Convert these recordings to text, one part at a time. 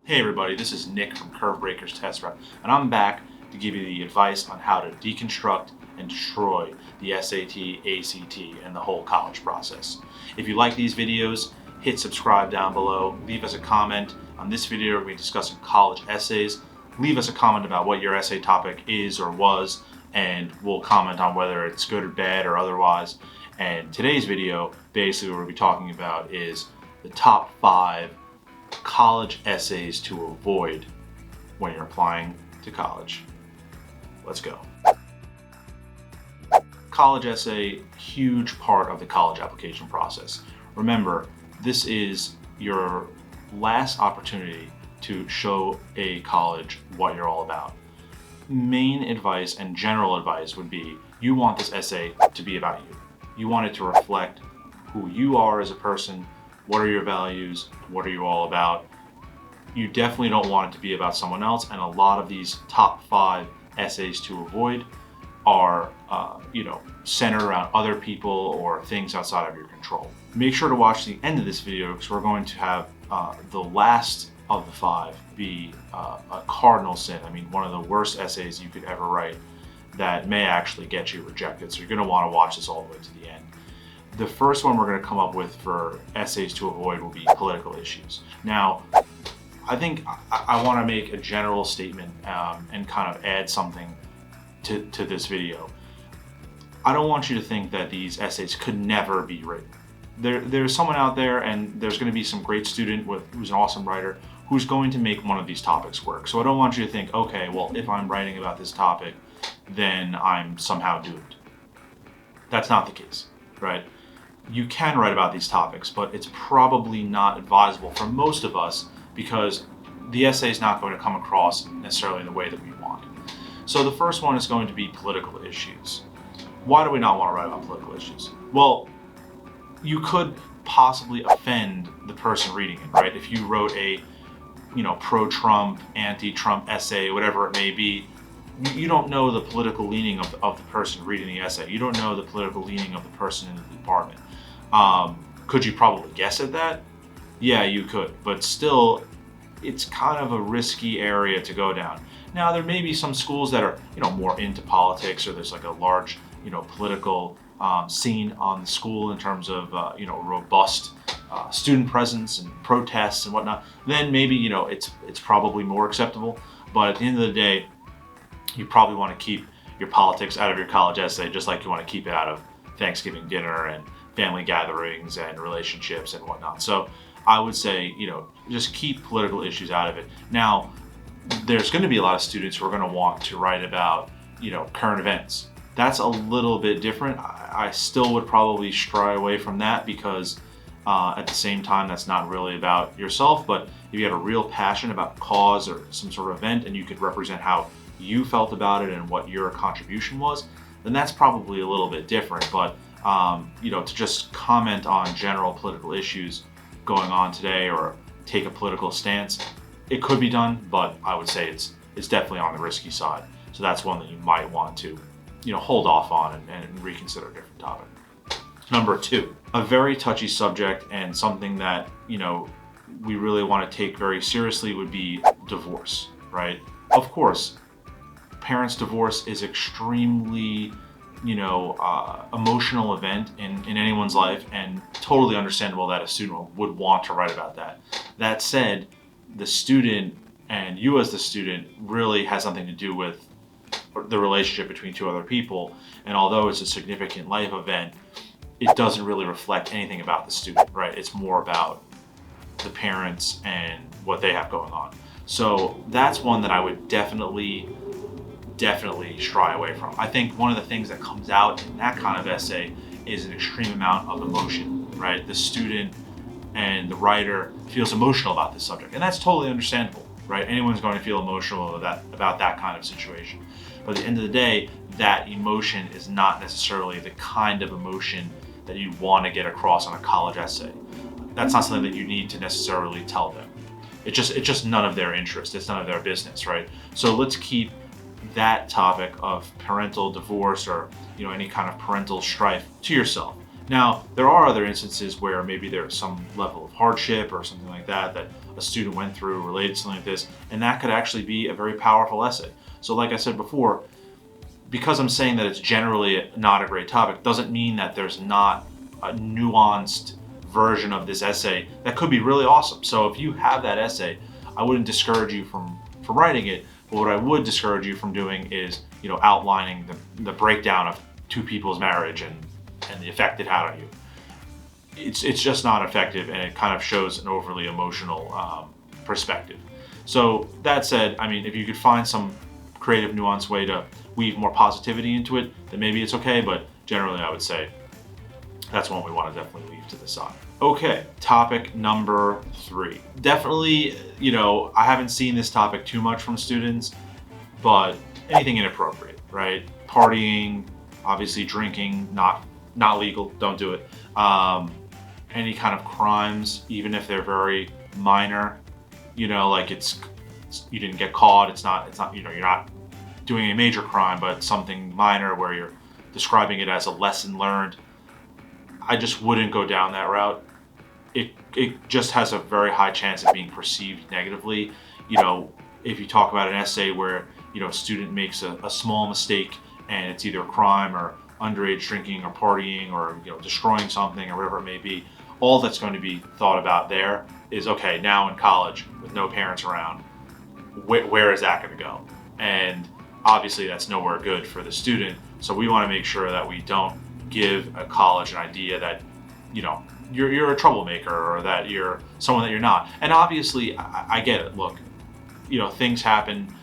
Hey everybody, this is Nick from Curvebreakers Test Prep, and I'm back to give you the advice on how to deconstruct and destroy the SAT, ACT, and the whole college process. If you like these videos, hit subscribe down below, leave us a comment. On this video, we're going to be discussing college essays. Leave us a comment about what your essay topic is or was, and we'll comment on whether it's good or bad or otherwise. And today's video, basically what we'll be talking about is the top 5 college essays to avoid when you're applying to college. Let's go. College essay, huge part of the college application process. Remember, this is your last opportunity to show a college what you're all about. Main advice and general advice would be you want this essay to be about you. You want it to reflect who you are as a person. What are your values? What are you all about? You definitely don't want it to be about someone else, and a lot of these top 5 essays to avoid are, centered around other people or things outside of your control. Make sure to watch the end of this video because we're going to have the last of the 5 be a cardinal sin. I mean, one of the worst essays you could ever write that may actually get you rejected. So you're going to want to watch this all the way to the end. The first one we're going to come up with for essays to avoid will be political issues. Now, I think I want to make a general statement and kind of add something to this video. I don't want you to think that these essays could never be written. There's someone out there, and there's going to be some great student who's an awesome writer who's going to make one of these topics work. So I don't want you to think, okay, well, if I'm writing about this topic, then I'm somehow doomed. That's not the case, right? You can write about these topics, but it's probably not advisable for most of us because the essay is not going to come across necessarily in the way that we want. So the first one is going to be political issues. Why do we not want to write about political issues? Well, you could possibly offend the person reading it, right? If you wrote a, pro-Trump, anti-Trump essay, whatever it may be, you don't know the political leaning of the person reading the essay. You don't know the political leaning of the person in the department. Could you probably guess at that? Yeah, you could, but still, it's kind of a risky area to go down. Now, there may be some schools that are, more into politics, or there's like a large, political scene on the school in terms of, robust student presence and protests and whatnot. Then maybe, it's probably more acceptable. But at the end of the day, you probably want to keep your politics out of your college essay, just like you want to keep it out of Thanksgiving dinner and family gatherings and relationships and whatnot. So I would say, just keep political issues out of it. Now, there's going to be a lot of students who are going to want to write about, current events. That's a little bit different. I still would probably shy away from that because at the same time, that's not really about yourself. But if you had a real passion about cause or some sort of event and you could represent how you felt about it and what your contribution was, then that's probably a little bit different. But to just comment on general political issues going on today or take a political stance, it could be done, but I would say it's definitely on the risky side. So that's one that you might want to, hold off on and reconsider a different topic. Number 2, a very touchy subject and something that, we really want to take very seriously would be divorce, right? Of course, parents' divorce is extremely emotional event in anyone's life, and totally understandable that a student would want to write about that. That said, the student and you as the student really has something to do with the relationship between 2 other people, and although it's a significant life event, it doesn't really reflect anything about the student, right? It's more about the parents and what they have going on. So that's one that I would definitely shy away from. I think one of the things that comes out in that kind of essay is an extreme amount of emotion, right? The student and the writer feels emotional about this subject, and that's totally understandable, right? Anyone's going to feel emotional about that kind of situation. But at the end of the day, that emotion is not necessarily the kind of emotion that you want to get across on a college essay. That's not something that you need to necessarily tell them. It's just none of their interest. It's none of their business, right? So let's keep that topic of parental divorce or any kind of parental strife to yourself. Now, there are other instances where maybe there's some level of hardship or something like that that a student went through related to something like this, and that could actually be a very powerful essay. So like I said before, because I'm saying that it's generally not a great topic, doesn't mean that there's not a nuanced version of this essay that could be really awesome. So if you have that essay, I wouldn't discourage you from writing it, but what I would discourage you from doing is, outlining the breakdown of two people's marriage and the effect it had on you. It's just not effective, and it kind of shows an overly emotional perspective. So that said, I mean, if you could find some creative, nuanced way to weave more positivity into it, then maybe it's okay, but generally I would say that's one we want to definitely leave to the side. Okay, topic number 3. Definitely, I haven't seen this topic too much from students, but anything inappropriate, right? Partying, obviously drinking, not legal, don't do it. Any kind of crimes, even if they're very minor, like you didn't get caught, it's not, you're not doing a major crime, but something minor where you're describing it as a lesson learned. I just wouldn't go down that route. It just has a very high chance of being perceived negatively. If you talk about an essay where, a student makes a small mistake and it's either a crime or underage drinking or partying or, destroying something or whatever it may be, all that's going to be thought about there is, okay, now in college with no parents around, where is that going to go? And obviously that's nowhere good for the student. So we want to make sure that we don't give a college an idea that, you're a troublemaker or that you're someone that you're not. And obviously I get it. Look, things happen,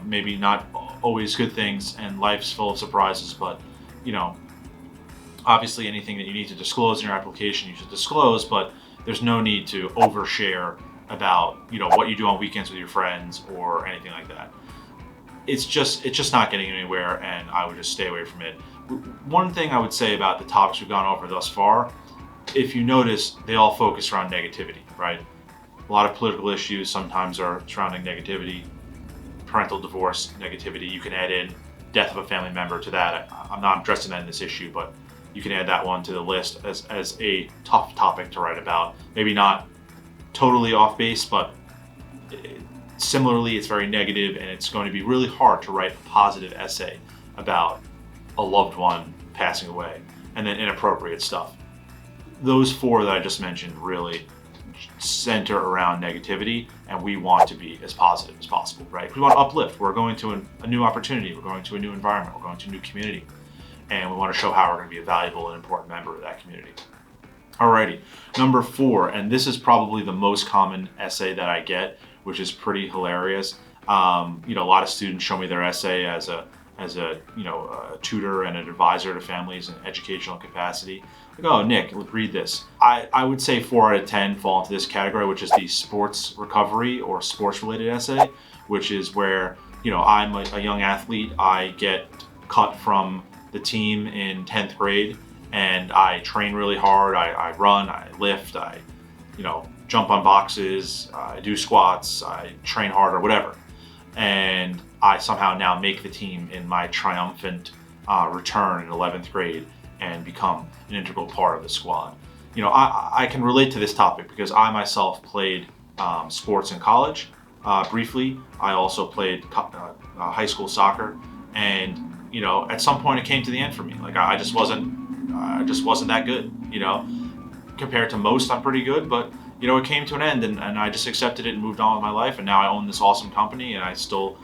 maybe not always good things, and life's full of surprises, but, obviously anything that you need to disclose in your application, you should disclose, but there's no need to overshare about, what you do on weekends with your friends or anything like that. It's just not getting anywhere, and I would just stay away from it. One thing I would say about the topics we've gone over thus far, if you notice, they all focus around negativity, right? A lot of political issues sometimes are surrounding negativity, parental divorce, negativity. You can add in death of a family member to that. I'm not addressing that in this issue, but you can add that one to the list as a tough topic to write about. Maybe not totally off base, but similarly, it's very negative, and it's going to be really hard to write a positive essay about a loved one passing away. And then inappropriate stuff. Those 4 that I just mentioned really center around negativity, and we want to be as positive as possible, right? We want to uplift. We're going to a new opportunity. We're going to a new environment. We're going to a new community. And we want to show how we're going to be a valuable and important member of that community. Alrighty, number 4, and this is probably the most common essay that I get, which is pretty hilarious. A lot of students show me their essay as a tutor and an advisor to families in educational capacity. Like, oh, Nick, read this. I would say 4 out of 10 fall into this category, which is the sports recovery or sports related essay, which is where, I'm a young athlete. I get cut from the team in 10th grade, and I train really hard. I run, I lift, I jump on boxes, I do squats, I train hard or whatever. And I somehow now make the team in my triumphant return in 11th grade and become an integral part of the squad. I can relate to this topic because I myself played sports in college briefly. I also played high school soccer, and at some point it came to the end for me. Like I just wasn't that good. Compared to most, I'm pretty good, but it came to an end, and I just accepted it and moved on with my life. And now I own this awesome company, and I still,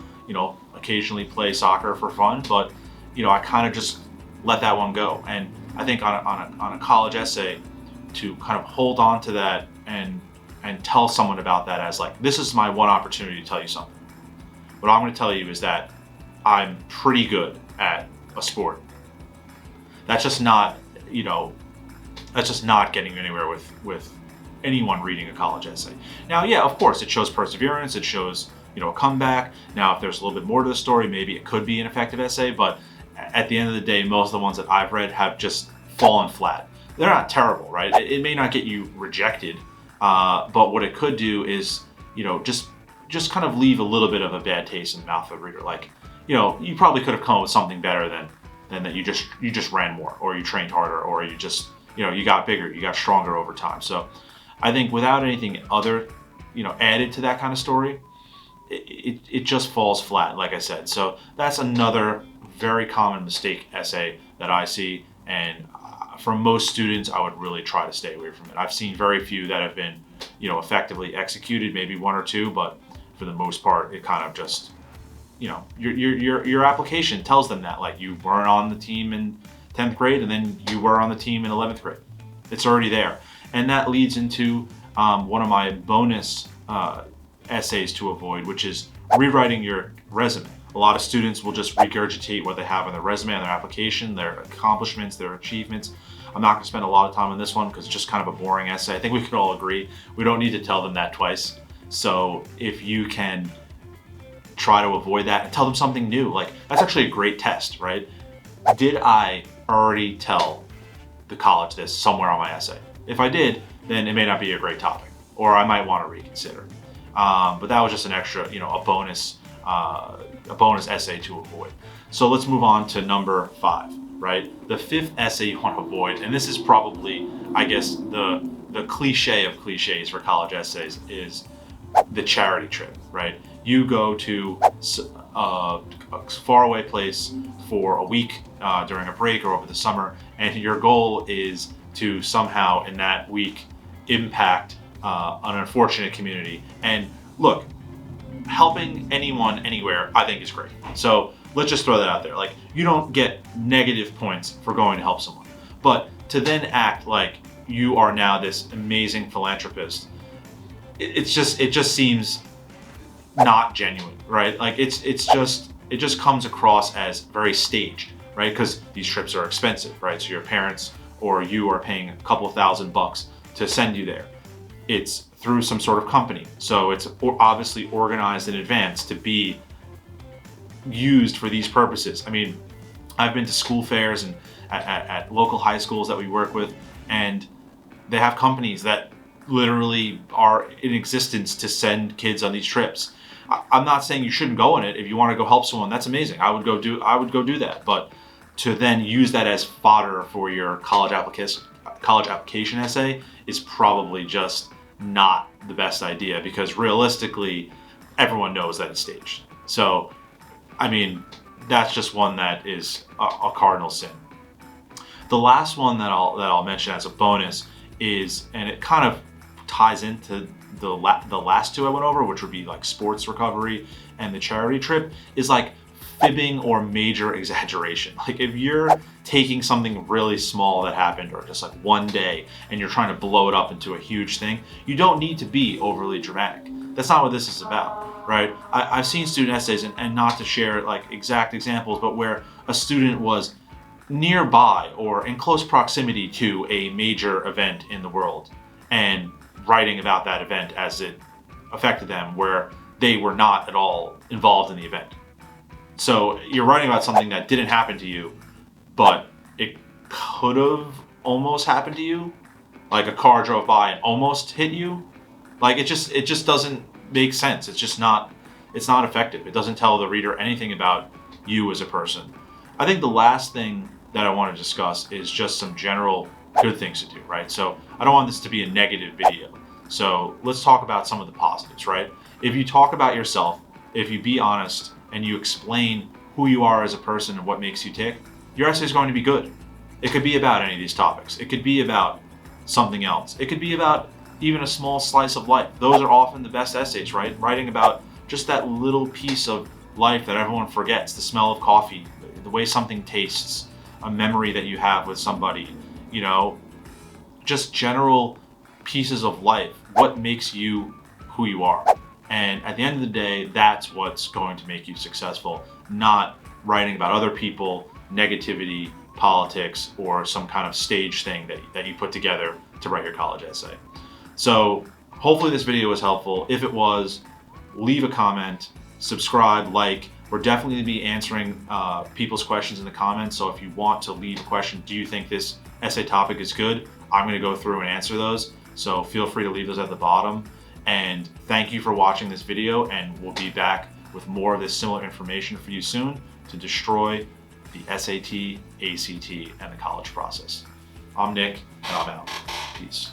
occasionally play soccer for fun, but I kind of just let that one go. And I think on a college essay, to kind of hold on to that and tell someone about that as like, this is my one opportunity to tell you something. What I'm going to tell you is that I'm pretty good at a sport. That's just not, getting anywhere with anyone reading a college essay. Now, yeah, of course, it shows perseverance. It shows, a comeback. Now, if there's a little bit more to the story, maybe it could be an effective essay, but at the end of the day, most of the ones that I've read have just fallen flat. They're not terrible, right? It may not get you rejected, but what it could do is, just kind of leave a little bit of a bad taste in the mouth of the reader. Like, you probably could have come up with something better than that you just ran more, or you trained harder, or you just, you got bigger, you got stronger over time. So I think without anything other, added to that kind of story, it just falls flat, like I said. So that's another very common mistake essay that I see, and for most students, I would really try to stay away from it. I've seen very few that have been, effectively executed, maybe one or two, but for the most part, it kind of just, your application tells them that, like, you weren't on the team in 10th grade and then you were on the team in 11th grade. It's already there. And that leads into one of my bonus essays to avoid, which is rewriting your resume. A lot of students will just regurgitate what they have on their resume, on their application, their accomplishments, their achievements. I'm not gonna spend a lot of time on this one because it's just kind of a boring essay. I think we can all agree. We don't need to tell them that twice. So if you can try to avoid that and tell them something new, like that's actually a great test, right? Did I already tell the college this somewhere on my essay? If I did, then it may not be a great topic, or I might want to reconsider. But that was just an extra, a bonus essay to avoid. So let's move on to number 5, right? The 5th essay you want to avoid, and this is probably, I guess, the cliche of cliches for college essays, is the charity trip, right? You go to a faraway place for a week during a break or over the summer, and your goal is to somehow in that week impact an unfortunate community. And look, helping anyone anywhere I think is great. So let's just throw that out there. Like, you don't get negative points for going to help someone, but to then act like you are now this amazing philanthropist, it just seems not genuine, right? Like it just comes across as very staged, right? Because these trips are expensive, right? So your parents or you are paying a couple $1,000 to send you there. It's through some sort of company, so it's obviously organized in advance to be used for these purposes. I mean, I've been to school fairs and at local high schools that we work with, and they have companies that literally are in existence to send kids on these trips. I'm not saying you shouldn't go on it. If you want to go help someone, that's amazing. I would go do that. But to then use that as fodder for your college application essay is probably just not the best idea, because realistically, everyone knows that it's staged. So, I mean, that's just one that is a cardinal sin. The last one that I'll mention as a bonus is, and it kind of ties into the last two I went over, which would be like sports recovery and the charity trip, is like fibbing or major exaggeration. Like if you're taking something really small that happened, or just like one day, and you're trying to blow it up into a huge thing, you don't need to be overly dramatic. That's not what this is about, right? I've seen student essays, and not to share like exact examples, but where a student was nearby or in close proximity to a major event in the world and writing about that event as it affected them, where they were not at all involved in the event. So you're writing about something that didn't happen to you, but it could have almost happened to you. Like a car drove by and almost hit you. Like it just doesn't make sense. It's not effective. It doesn't tell the reader anything about you as a person. I think the last thing that I want to discuss is just some general good things to do, right? So I don't want this to be a negative video. So let's talk about some of the positives, right? If you talk about yourself, if you be honest and you explain who you are as a person and what makes you tick, your essay is going to be good. It could be about any of these topics. It could be about something else. It could be about even a small slice of life. Those are often the best essays, right? Writing about just that little piece of life that everyone forgets, the smell of coffee, the way something tastes, a memory that you have with somebody, just general pieces of life, what makes you who you are. And at the end of the day, that's what's going to make you successful, not writing about other people, negativity, politics, or some kind of stage thing that you put together to write your college essay. So hopefully this video was helpful. If it was, leave a comment, subscribe, like. We're definitely going to be answering people's questions in the comments. So if you want to leave a question, do you think this essay topic is good? I'm going to go through and answer those. So feel free to leave those at the bottom. And thank you for watching this video, and we'll be back with more of this similar information for you soon to destroy the SAT, ACT, and the college process. I'm Nick, and I'm out. Peace.